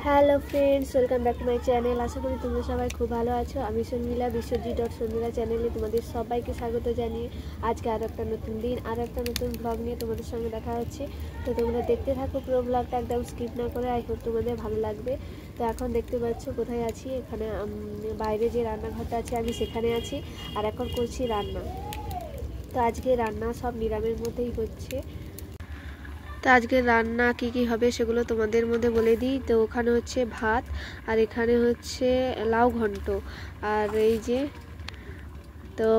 Hello friends, welcome back to my channel. আশা করি তোমরা সবাই খুব ভালো আছো। আমি শর্মিলা, বিশ্বজিৎ.শর্মিলা চ্যানেলে তোমাদের সবাইকে স্বাগত জানিয়ে আজকে আরও একটা নতুন দিন, আরও একটা নতুন ব্লগ নিয়ে তোমাদের সঙ্গে দেখা হচ্ছে। তো তোমরা দেখতে থাকো পুরো ব্লগটা, একদম স্কিপ না করে। আই হোপ তোমাদের ভালো লাগবে। তো এখন দেখতে পাচ্ছ কোথায় আছি, এখানে বাইরে যে রান্নাঘরটা আছে আমি সেখানে আছি, আর এখন করছি রান্না। তো আজকে রান্না সব নিরামের মধ্যেই হচ্ছে। তো আজকে রান্না কি কি হবে সেগুলো তোমাদের মধ্যে বলে দিই। তো ওখানে হচ্ছে ভাত, আর এখানে হচ্ছে লাউ ঘন্ট, আর এই যে তো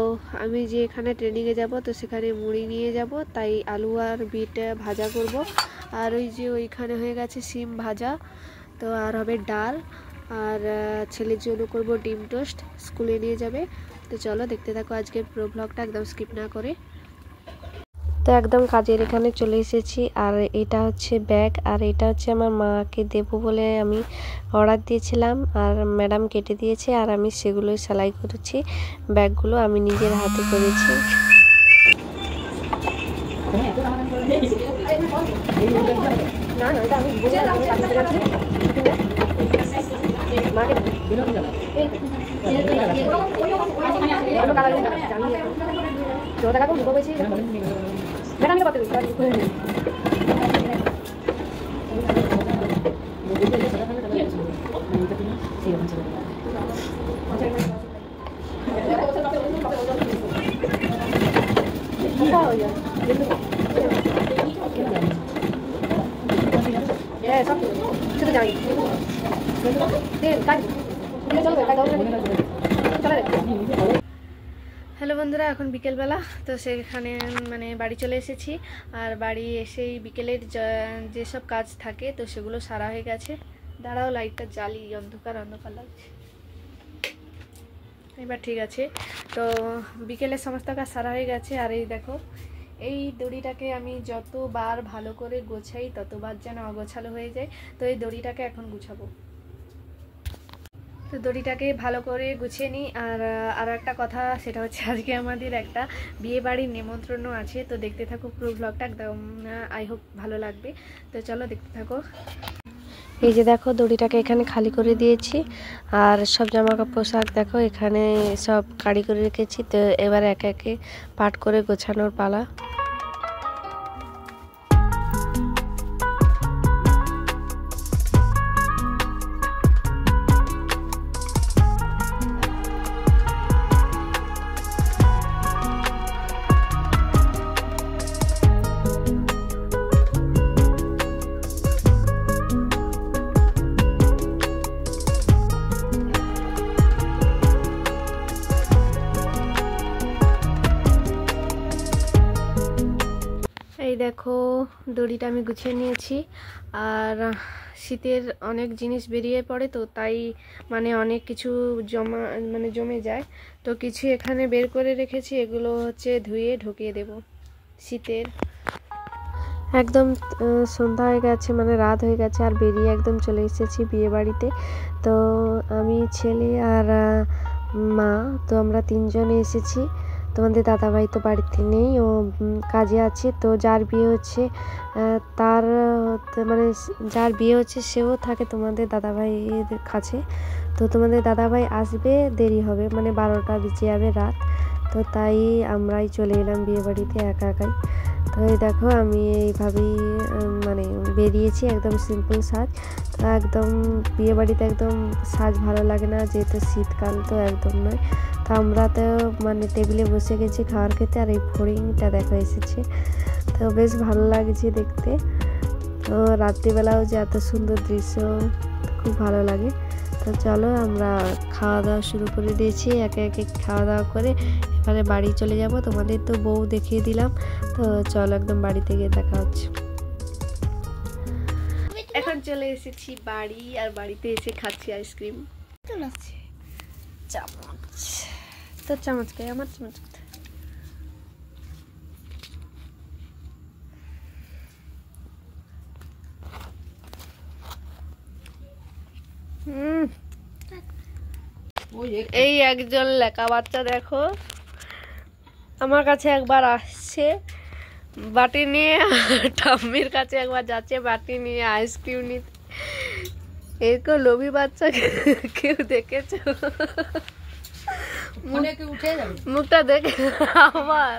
আমি যে এখানে ট্রেনিংয়ে যাব, তো সেখানে মুড়ি নিয়ে যাব, তাই আলু আর বিট ভাজা করব। আর ওই যে ওইখানে হয়ে গেছে সিম ভাজা। তো আর হবে ডাল, আর ছেলের জন্য করব ডিম টোস্ট, স্কুলে নিয়ে যাবে। তো চলো দেখতে থাকো আজকের পুরো ব্লগটা, একদম স্কিপ না করে। তো একদম কাজের এখানে চলে এসেছি, আর এটা হচ্ছে ব্যাগ, আর এটা হচ্ছে আমার মাকে দেবো বলে আমি অর্ডার দিয়েছিলাম, আর ম্যাডাম কেটে দিয়েছে, আর আমি সেগুলোই সেলাই করেছি। ব্যাগগুলো আমি নিজের হাতে করেছি। হ্যালো বন্ধুরা, এখন বিকেলবেলা। তো সেখানে মানে বাড়ি চলে এসেছি, আর বাড়ি এসেই বিকেলের যেসব কাজ থাকে তো সেগুলো সারা হয়ে গেছে। দাঁড়াও, লাইটটা জ্বালি, অন্ধকার অন্ধকার লাগছে। এবার ঠিক আছে। তো বিকেলের সমস্ত কাজ সারা হয়ে গেছে, আর এই দেখো এই দড়িটাকে আমি যতবার ভালো করে গোছাই ততবার যেন অগোছালো হয়ে যায়। তো এই দড়িটাকে এখন গুছাবো। তো দড়িটাকে ভালো করে গুছিয়ে নিই। আর একটা কথা, সেটা হচ্ছে আজকে আমাদের একটা বিয়ে বাড়ির নিমন্ত্রণও আছে। তো দেখতে থাকো পুরো ব্লগটা, একদম আই হোপ ভালো লাগবে। তো চলো দেখতে থাকো। এই যে দেখো দড়িটাকে এখানে খালি করে দিয়েছি, আর সব জামা কাপড় পোশাক দেখো এখানে সব কাড়ি করে রেখেছি। তো এবার একে একে পাট করে গোছানোর পালা। এই দেখো দড়িটা আমি গুছিয়ে নিয়েছি, আর শীতের অনেক জিনিস বেরিয়ে পড়ে, তো তাই মানে অনেক কিছু জমে যায়। তো কিছু এখানে বের করে রেখেছি, এগুলো হচ্ছে ধুয়ে ঢুকিয়ে দেব। শীতের একদম সন্ধ্যা হয়ে গেছে, মানে রাত হয়ে গেছে, আর বেরিয়ে একদম চলে এসেছি বিয়ে বাড়িতে। তো আমি, ছেলে আর মা, তো আমরা তিনজনে এসেছি। তোমাদের দাদাভাই তো বাড়িতে নেই, ও কাজে আছে। তো যার বিয়ে হচ্ছে তার মানে যার বিয়ে হচ্ছে সেও থাকে তোমাদের দাদাভাইয়ের কাছে। তো তোমাদের দাদাভাই আসবে দেরি হবে, মানে 12টা বেজে যাবে রাত। তো তাই আমরাই চলে এলাম বিয়ে বাড়িতে একা একাই। তো এই দেখো আমি এইভাবেই মানে বেরিয়েছি, একদম সিম্পল সাজ। তো একদম বিয়ে বাড়িতে একদম সাজ ভালো লাগে না, যেহেতু শীতকাল, তো একদম নয়। তো আমরা তো মানে টেবিলে বসে গেছি খাবার খেতে, আর এই ফড়িংটা দেখা এসেছে, তো বেশ ভালো লাগছে দেখতে। তো রাত্রিবেলাও যে এত সুন্দর দৃশ্য, খুব ভালো লাগে। তো চলো আমরা খাওয়া দাওয়া শুরু করে দিয়েছি, একে একে খাওয়া দাওয়া করে এবারে বাড়ি চলে যাব। তোমাদের তো বউ দেখিয়ে দিলাম, তো চলো একদম বাড়িতে গিয়ে দেখা হচ্ছে। এখন চলে এসেছি বাড়ি, আর বাড়িতে এসে খাচ্ছি আইসক্রিম। চামচ, তোর চামচ খাই, আমার চামচ কোথায়? এই একজন লেকা বাচ্চা দেখো আমার কাছে একবার আসছে বাটি নিয়ে, ঠাম্মির কাছে একবার যাচ্ছে বাটি নিয়ে আইসক্রিম নিতে। এরকম লোভী বাচ্চা কেউ দেখেছো? মুখটা দেখে আমার